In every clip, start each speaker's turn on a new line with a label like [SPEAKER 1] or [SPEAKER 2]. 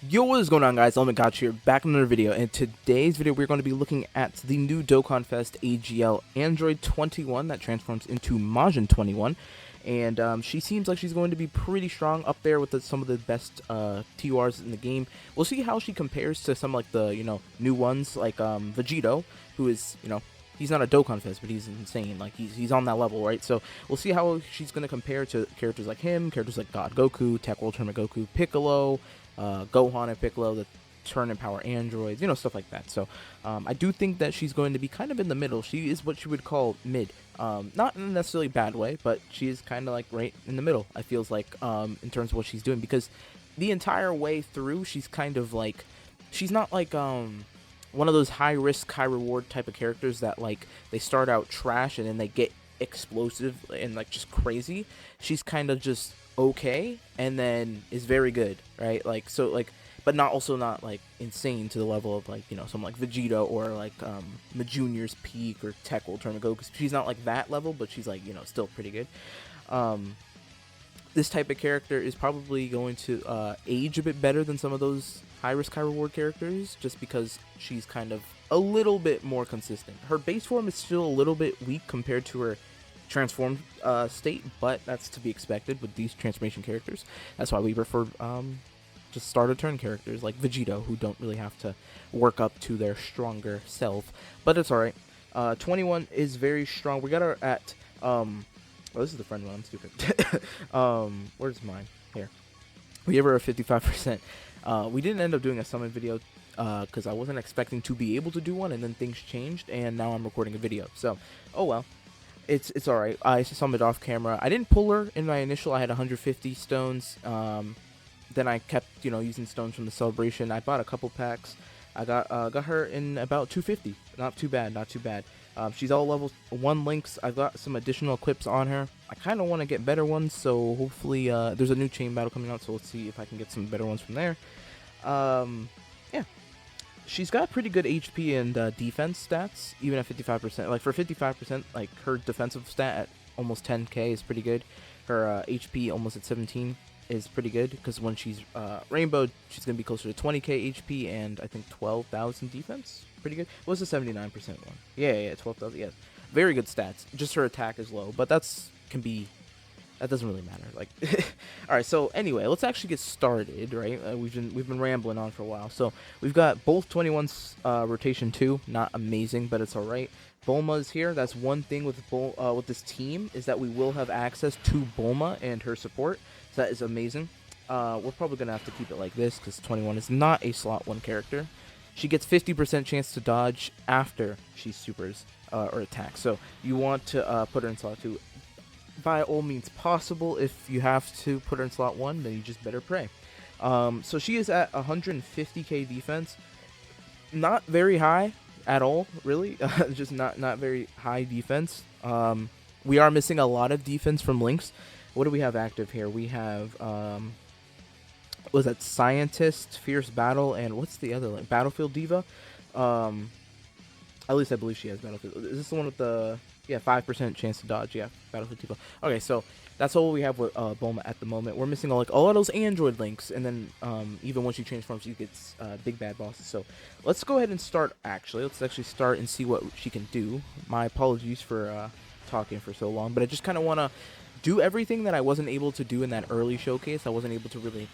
[SPEAKER 1] Yo, what is going on, guys? Element Gotcha here, back in another video. In today's video, we're going to be looking at the new DOKKANFEST AGL Android 21 that transforms into Majin 21. And she seems like she's going to be pretty strong up there with some of the best TURs in the game. We'll see how she compares to some like the, new ones like Vegito, who is, he's not a Dokkanfest, but he's insane. Like he's on that level, right? So we'll see how she's going to compare to characters like him, characters like God Goku, Tech World Tournament Goku, Piccolo, Gohan and Piccolo, the turn and power androids, stuff like that. So I do think that she's going to be kind of in the middle. She is what you would call mid, not in a necessarily bad way, but she is kind of like right in the middle, I feels like, in terms of what she's doing, because the entire way through she's kind of like, she's not like one of those high risk high reward type of characters that like they start out trash and then they get explosive and like just crazy. She's kind of just okay and then is very good, right? Like, so like, but not like insane to the level of like, someone like Vegeta or like Majunior's Peak or Tech World Tournament Goku. She's not like that level, but she's like, still pretty good. This type of character is probably going to age a bit better than some of those high risk high reward characters, just because she's kind of a little bit more consistent. Her base form is still a little bit weak compared to her transformed state, but that's to be expected with these transformation characters. That's why we prefer just starter turn characters like Vegito, who don't really have to work up to their stronger self, but it's alright. 21 is very strong. We got her at oh, this is the friend one, I'm stupid. Where's mine? Here. We gave her a 55%. We didn't end up doing a summon video because I wasn't expecting to be able to do one, and then things changed and now I'm recording a video, so oh well. It's alright. I summoned off camera. I didn't pull her in my initial. I had 150 stones. Then I kept, using stones from the celebration. I bought a couple packs. I got her in about 250. Not too bad, not too bad. She's all level 1 links. I've got some additional equips on her. I kind of want to get better ones, so hopefully there's a new chain battle coming out, so let's see if I can get some better ones from there. Yeah. She's got pretty good HP and defense stats, even at 55%. Like, for 55%, like, her defensive stat at almost 10k is pretty good. Her HP almost at 17 is pretty good, because when she's rainbowed, she's going to be closer to 20k HP and I think 12,000 defense. Pretty good. What was the 79% one? Yeah, 12,000, yes. Very good stats. Just her attack is low, but that doesn't really matter. Like, all right. So anyway, let's actually get started. Right, we've been rambling on for a while. So we've got both 21's rotation 2. Not amazing, but it's all right. Bulma's here. That's one thing with with this team, is that we will have access to Bulma and her support. So that is amazing. We're probably gonna have to keep it like this because 21 is not a slot 1 character. She gets 50% chance to dodge after she supers or attacks. So you want to put her in slot 2. By all means possible. If you have to put her in slot 1, then you just better pray. So she is at 150k defense. Not very high at all, really. Just not very high defense. We are missing a lot of defense from links. What do we have active here? We have was that Scientist, Fierce Battle, and what's the other link? Battlefield Diva. At least I believe she has Battlefield. Is this the one with the 5% chance to dodge? Yeah, Battlefield Diva. Okay, so that's all we have with Bulma at the moment. We're missing all of those Android links, and then even when she transforms, she gets big bad bosses. So let's go ahead and start. Let's actually start and see what she can do. My apologies for talking for so long, but I just kind of want to do everything that I wasn't able to do in that early showcase. I wasn't able to really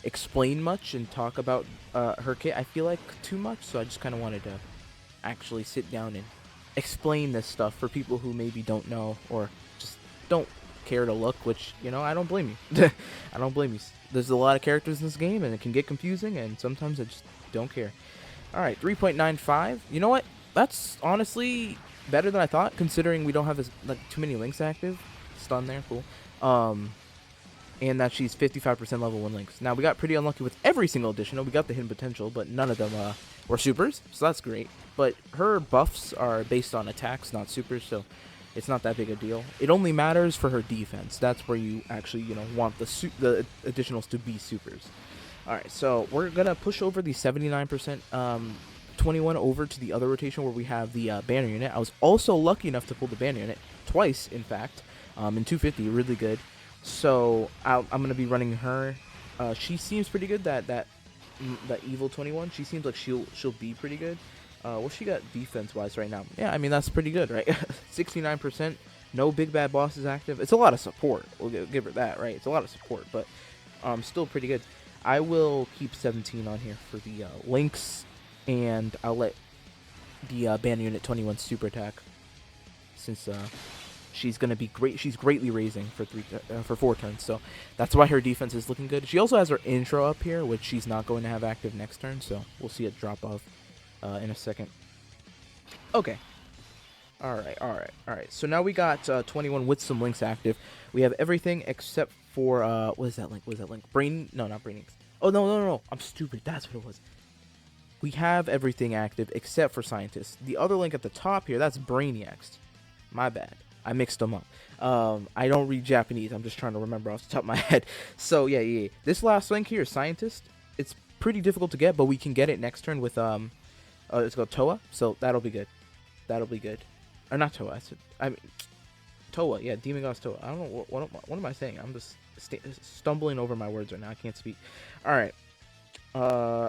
[SPEAKER 1] explain much and talk about her kit, I feel like, too much, so I just kind of wanted to actually sit down and explain this stuff for people who maybe don't know or just don't care to look, which, I don't blame you. I don't blame you. There's a lot of characters in this game, and it can get confusing, and sometimes I just don't care. Alright, 3.95. You know what? That's honestly better than I thought, considering we don't have too many links active. Stun there, cool. And that she's 55% level 1 links. Now, we got pretty unlucky with every single additional. We got the hidden potential, but none of them were supers, so that's great. But her buffs are based on attacks, not supers, so it's not that big a deal. It only matters for her defense. That's where you actually, want the additionals to be supers. Alright, so we're going to push over the 79% 21 over to the other rotation where we have the banner unit. I was also lucky enough to pull the banner unit twice, in fact, in 250, really good. So I'm going to be running her. She seems pretty good. That that evil 21. She seems like she'll be pretty good. What she got defense wise right now? Yeah, I mean that's pretty good, right? 69%. No big bad bosses active. It's a lot of support. We'll give her that, right? It's a lot of support, but still pretty good. I will keep 17 on here for the links, and I'll let the band unit 21 super attack, since she's gonna be great. She's greatly raising for 4 turns, so that's why her defense is looking good. She also has her intro up here, which she's not going to have active next turn, so we'll see it drop off in a second. Okay. All right. So now we got 21 with some links active. We have everything except for what is that link? Brain? No, not Brain Inks. Oh no. I'm stupid. That's what it was. We have everything active except for Scientists. The other link at the top here, that's Brainiacs. My bad. I mixed them up. I don't read Japanese. I'm just trying to remember off the top of my head. So yeah. This last link here, Scientist. It's pretty difficult to get, but we can get it next turn with it's called Toa. So that'll be good. Or not Toa. I mean, Toa. Yeah, Demon Goddess Toa. I don't know what am I saying. I'm just stumbling over my words right now. I can't speak. All right.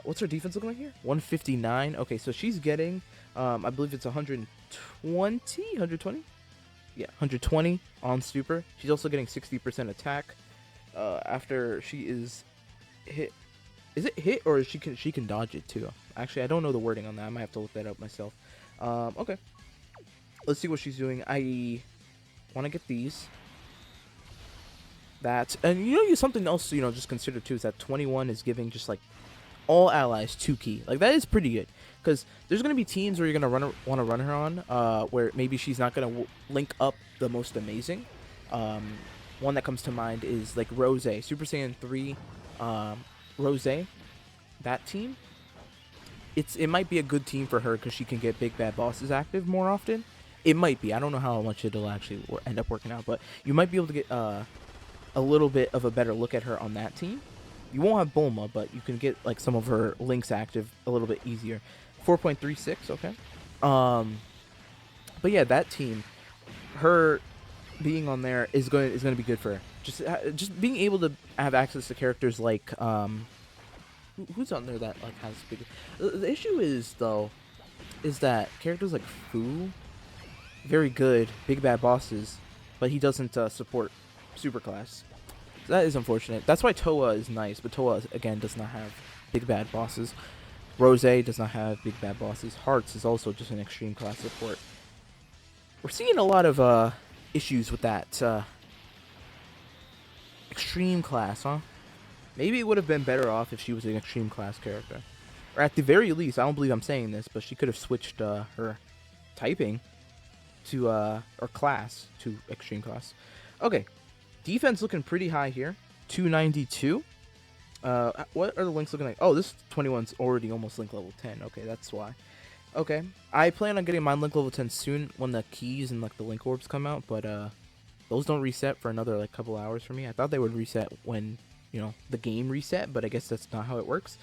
[SPEAKER 1] What's her defense looking like here? 159. Okay, so she's getting, I believe it's 120. Yeah, 120 on super. She's also getting 60% attack. After she is hit. Is it hit or she can dodge it too? Actually, I don't know the wording on that. I might have to look that up myself. Okay. Let's see what she's doing. I want to get these. That, and something else, just consider too, is that 21 is giving just like all allies 2 key. Like that is pretty good, because there's gonna be teams where you're gonna want to run her on, where maybe she's not gonna link up the most amazing. One that comes to mind is like Rose, Super Saiyan 3, Rose. That team, it might be a good team for her because she can get big bad bosses active more often. It might be. I don't know how much it'll actually end up working out, but you might be able to get a little bit of a better look at her on that team. You won't have Bulma, but you can get like some of her links active a little bit easier. 4.36, okay. But yeah, that team, her being on there is going to be good for her. Just being able to have access to characters like who's on there that like has big. The issue is though, is that characters like Fu, very good big bad bosses, but he doesn't support superclass. So that is unfortunate. That's why Toa is nice, but Toa again does not have big bad bosses. Rose does not have big bad bosses. Hearts is also just an extreme class support. We're seeing a lot of issues with that extreme class, huh? Maybe it would have been better off if she was an extreme class character. Or at the very least, I don't believe I'm saying this, but she could have switched her typing to or class to extreme class. Okay. Defense looking pretty high here. 292. What are the links looking like? Oh, this 21's already almost link level 10. Okay, that's why. Okay. I plan on getting mine link level 10 soon when the keys and like the link orbs come out, but those don't reset for another like couple hours for me. I thought they would reset when, the game reset, but I guess that's not how it works.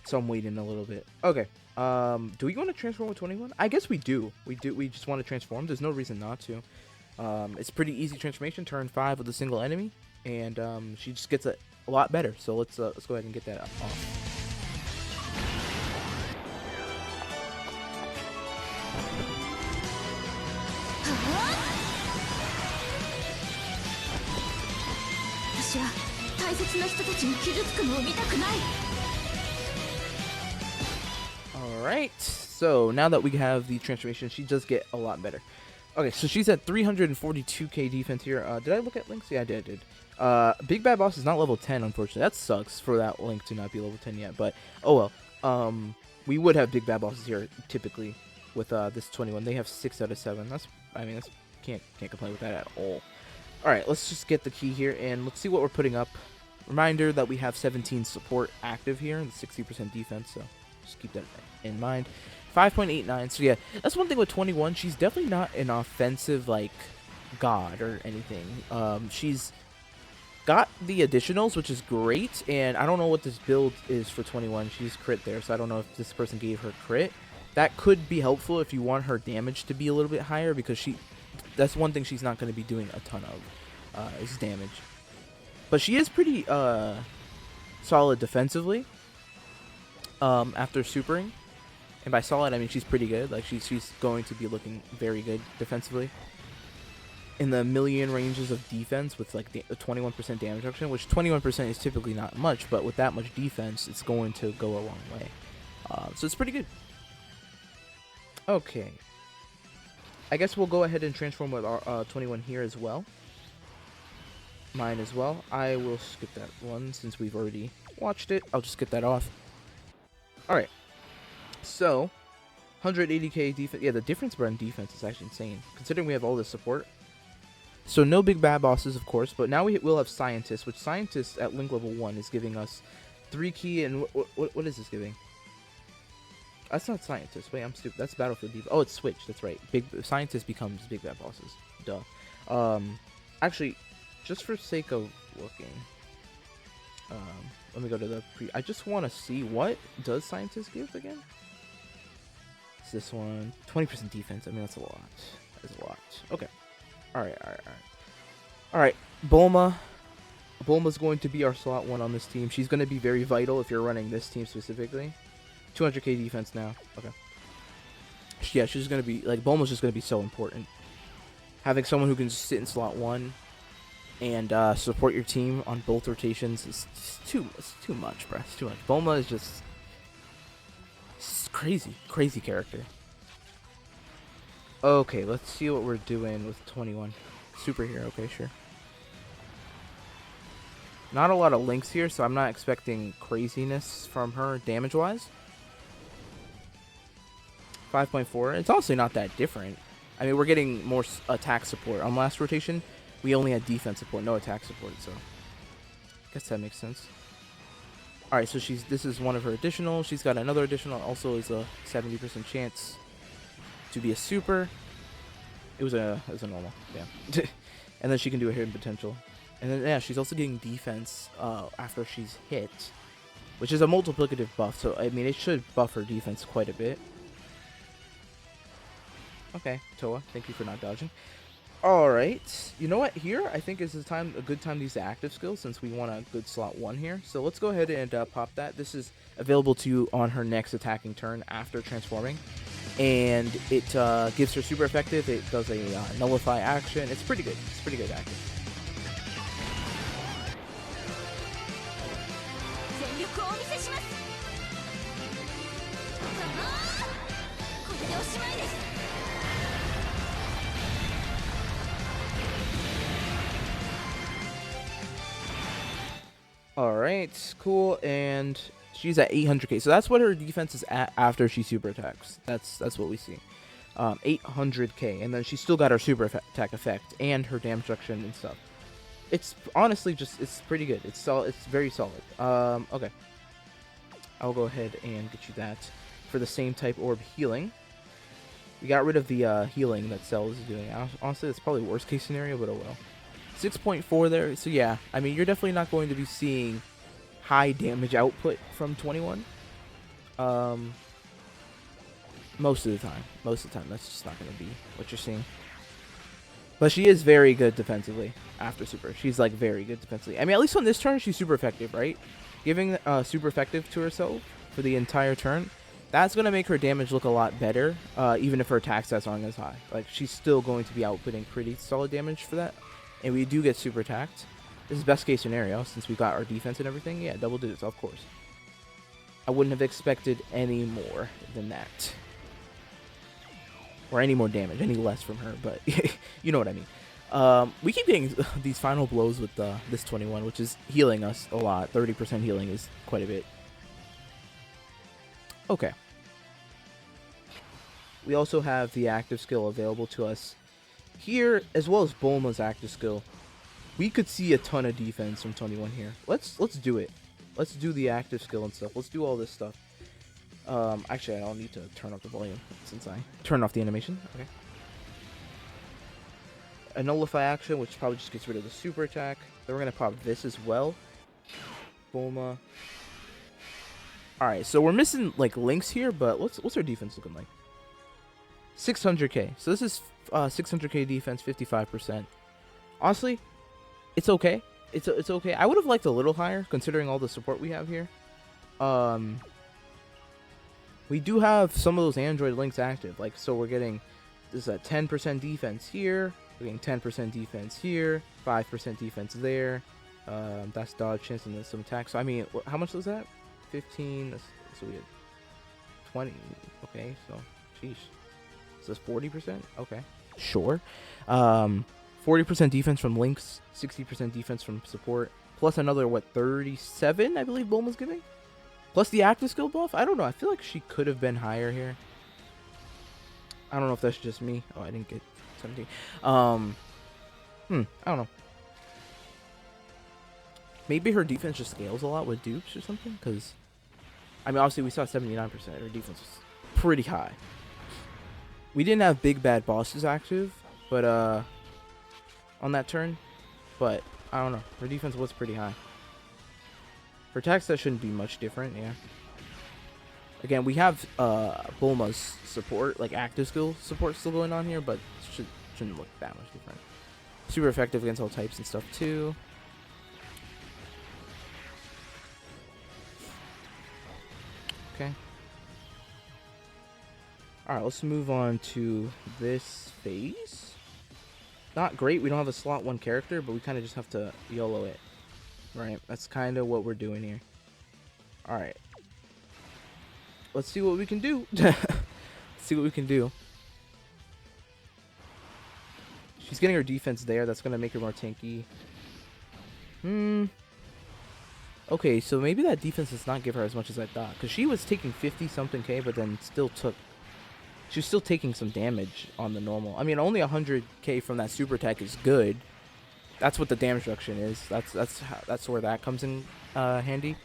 [SPEAKER 1] So I'm waiting a little bit. Okay. Do we want to transform with 21? I guess we do. We just want to transform. There's no reason not to. It's pretty easy transformation. Turn 5 with a single enemy, and she just gets a lot better. So let's go ahead and get that off. Alright, so now that we have the transformation, she does get a lot better. Okay, so she's at 342k defense here. Did I look at links? Yeah, I did. Big Bad Boss is not level 10, unfortunately. That sucks for that link to not be level 10 yet, but oh well. We would have Big Bad Bosses here typically with this 21. They have 6 out of 7. That's can't complain with that at all. All right, let's just get the key here and let's see what we're putting up. Reminder that we have 17 support active here and 60% defense, so just keep that in mind. 5.89. So yeah, that's one thing with 21. She's definitely not an offensive like god or anything. She's got the additionals, which is great, and I don't know what this build is for 21. She's crit there, so I don't know if this person gave her crit. That could be helpful if you want her damage to be a little bit higher, because that's one thing she's not going to be doing a ton of, is damage. But she is pretty solid defensively. after supering. And by solid, I mean she's pretty good. Like she's going to be looking very good defensively. In the million ranges of defense with like the 21% damage reduction, which 21% is typically not much, but with that much defense, it's going to go a long way. So it's pretty good. Okay. I guess we'll go ahead and transform with our 21 here as well. Mine as well. I will skip that one since we've already watched it. I'll just get that off. Alright. So, 180k defense. Yeah, the difference in defense is actually insane, considering we have all this support. So no big bad bosses, of course, but now we will have Scientists, which Scientists at Link level 1 is giving us 3 key, and what is this giving? That's not Scientists. Wait, I'm stupid. That's Battlefield Diva. Oh, it's Switch. That's right. Big Scientist becomes big bad bosses. Duh. Actually, just for sake of looking, let me go to the pre. I just want to see what does Scientist give again. It's this one. 20% defense. I mean, that's a lot. That's a lot. Okay. Alright. Bulma. Bulma's going to be our slot 1 on this team. She's going to be very vital if you're running this team specifically. 200k defense now. Okay. Yeah, she's going to be, like, Bulma's just going to be so important. Having someone who can just sit in slot 1 and support your team on both rotations is too much, bruh. It's too much. Bulma is just crazy character. Okay, let's see what we're doing with 21. Superhero, okay, sure. Not a lot of links here, so I'm not expecting craziness from her damage-wise. 5.4. It's honestly not that different. I mean, we're getting more attack support. On last rotation, we only had defense support, no attack support, so I guess that makes sense. Alright, so this is one of her additional. She's got another additional, also is a 70% chance to be a super. It was a normal, yeah. And then she can do a hidden potential. And then, yeah, she's also getting defense after she's hit, which is a multiplicative buff. So, I mean, it should buff her defense quite a bit. Okay, Toa, thank you for not dodging. Alright, you know what? Here, I think is a good time to use the active skill since we want a good slot 1 here. So let's go ahead and pop that. This is available to you on her next attacking turn after transforming. And it gives her super effective. It does a nullify action. It's pretty good. It's pretty good active. Alright, cool, and she's at 800k. So that's what her defense is at after she super attacks. That's what we see. 800k, and then she's still got her super attack effect and her damage reduction and stuff. It's honestly it's pretty good. It's very solid. Okay. I'll go ahead and get you that for the same type orb healing. We got rid of the healing that Cell is doing. Honestly, it's probably worst case scenario, but oh well. 6.4 there, so yeah, I mean, you're definitely not going to be seeing high damage output from 21. Most of the time, that's just not going to be what you're seeing. But she is very good defensively after super. She's like very good defensively. I mean, at least on this turn, she's super effective, right? Giving super effective to herself for the entire turn, that's going to make her damage look a lot better, even if her attack stats aren't as high. Like, she's still going to be outputting pretty solid damage for that. And we do get super attacked. This is best case scenario since we got our defense and everything. Yeah, double digits, of course. I wouldn't have expected any more than that. Or any more damage, any less from her, but you know what I mean. We keep getting these final blows with this 21, which is healing us a lot. 30% healing is quite a bit. Okay. We also have the active skill available to us here, as well as Bulma's active skill. We could see a ton of defense from 21 here. Let's do it. Let's do the active skill and stuff. Let's do all this stuff. Actually, I'll need to turn up the volume since I turned off the animation. Okay. A nullify action, which probably just gets rid of the super attack. Then we're gonna pop this as well. Bulma. All right, so we're missing like links here, but what's our defense looking like? 600k. So this is 600k defense, 55%. Honestly, it's okay. It's okay. I would have liked a little higher considering all the support we have here. We do have some of those Android links active. Like, so we're getting this 10% defense here. We're getting 10% defense here. 5% defense there. That's dodge chance and then some attack. So, I mean, how much was that? 15. So we had 20. Okay, so, sheesh. So that's 40%? Okay. Sure. 40% defense from links. 60% defense from support. Plus another, what, 37, I believe Bulma's giving? Plus the active skill buff? I don't know. I feel like she could have been higher here. I don't know if that's just me. Oh, I didn't get 17. I don't know. Maybe her defense just scales a lot with dupes or something? Because, I mean, obviously we saw 79%. Her defense was pretty high. We didn't have big bad bosses active, but, on that turn. But, I don't know. Her defense was pretty high. For attacks, that shouldn't be much different, yeah. Again, we have Bulma's support, like active skill support still going on here, but shouldn't look that much different. Super effective against all types and stuff, too. Okay. Alright, let's move on to this phase. Not great, we don't have a slot 1 character, but we kind of just have to YOLO it. Right, that's kind of what we're doing here. Alright. Let's see what we can do. Let's see what we can do. She's getting her defense there. That's going to make her more tanky. Okay, so maybe that defense does not give her as much as I thought. Because she was taking 50-something K, but then still took... She was still taking some damage on the normal. I mean, only 100K from that super attack is good. That's what the damage reduction is. That's where that comes in handy.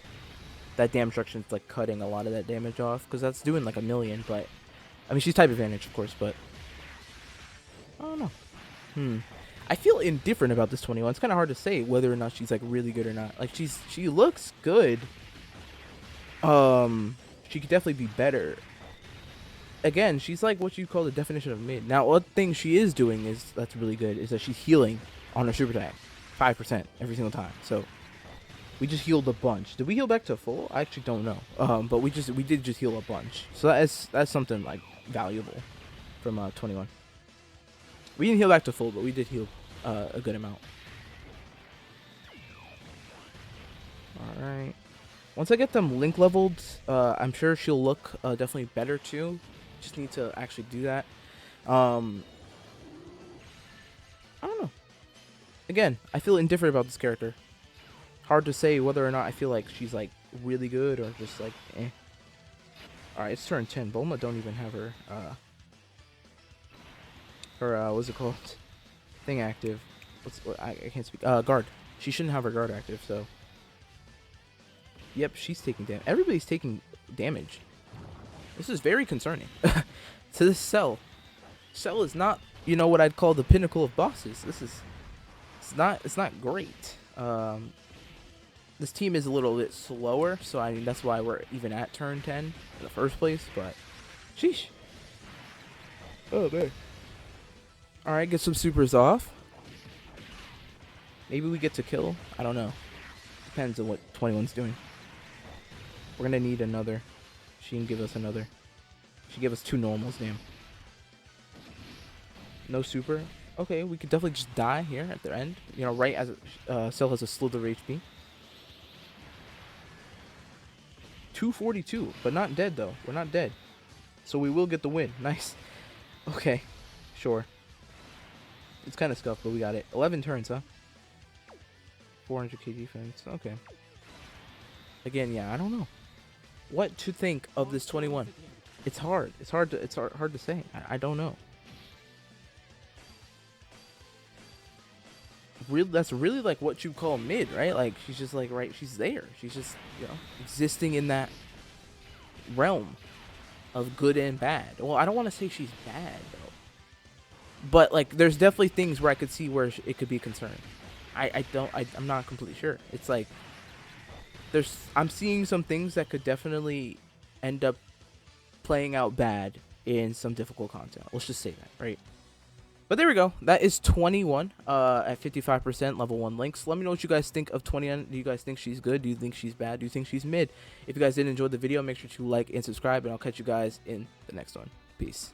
[SPEAKER 1] That damage reduction is like cutting a lot of that damage off because that's doing like 1 million. But I mean, she's type advantage, of course. But I don't know. I feel indifferent about this 21. It's kind of hard to say whether or not she's like really good or not. Like she looks good. She could definitely be better. Again, she's like what you call the definition of mid. Now, one thing she is doing is that's really good is that she's healing on her super attack 5% every single time. So we just healed a bunch. Did we heal back to full? I actually don't know. But we did just heal a bunch. So that's something like valuable from 21. We didn't heal back to full, but we did heal a good amount. All right. Once I get them link leveled, I'm sure she'll look definitely better too. Just need to actually do that. I don't know. Again, I feel indifferent about this character. Hard to say whether or not I feel like she's like really good or just like eh. Alright, it's turn 10. Bulma don't even have her what's it called? Thing active. I can't speak. Guard. She shouldn't have her guard active, so. Yep, she's taking damage. Everybody's taking damage. This is very concerning. To this Cell. Cell is not, you know, what I'd call the pinnacle of bosses. This is it's not great. This team is a little bit slower, so I mean that's why we're even at turn 10 in the first place, but sheesh. Oh man. Alright, get some supers off. Maybe we get to kill. I don't know. Depends on what 21's doing. We're gonna need another. She can give us another. She gave us 2 normals, damn. No super. Okay, we could definitely just die here at the end. You know, right as Cell has a slither HP. 242, but not dead though. We're not dead. So we will get the win. Nice. Okay, sure. It's kind of scuffed, but we got it. 11 turns, huh? 400k defense. Okay. Again, yeah, I don't know what to think of this 21. It's hard. It's hard to say. I don't know. Really, that's really like what you call mid, right? Like she's just like she's there. She's just, you know, existing in that realm of good and bad. Well, I don't want to say she's bad though, but like there's definitely things where I could see where it could be a concern. I'm not completely sure. It's like I'm seeing some things that could definitely end up playing out bad in some difficult content. Let's just say that, right? But there we go. That is 21 at 55% level 1 links. Let me know what you guys think of 20. Do you guys think she's good? Do you think she's bad? Do you think she's mid? If you guys did enjoy the video, make sure to like and subscribe, and I'll catch you guys in the next one. Peace.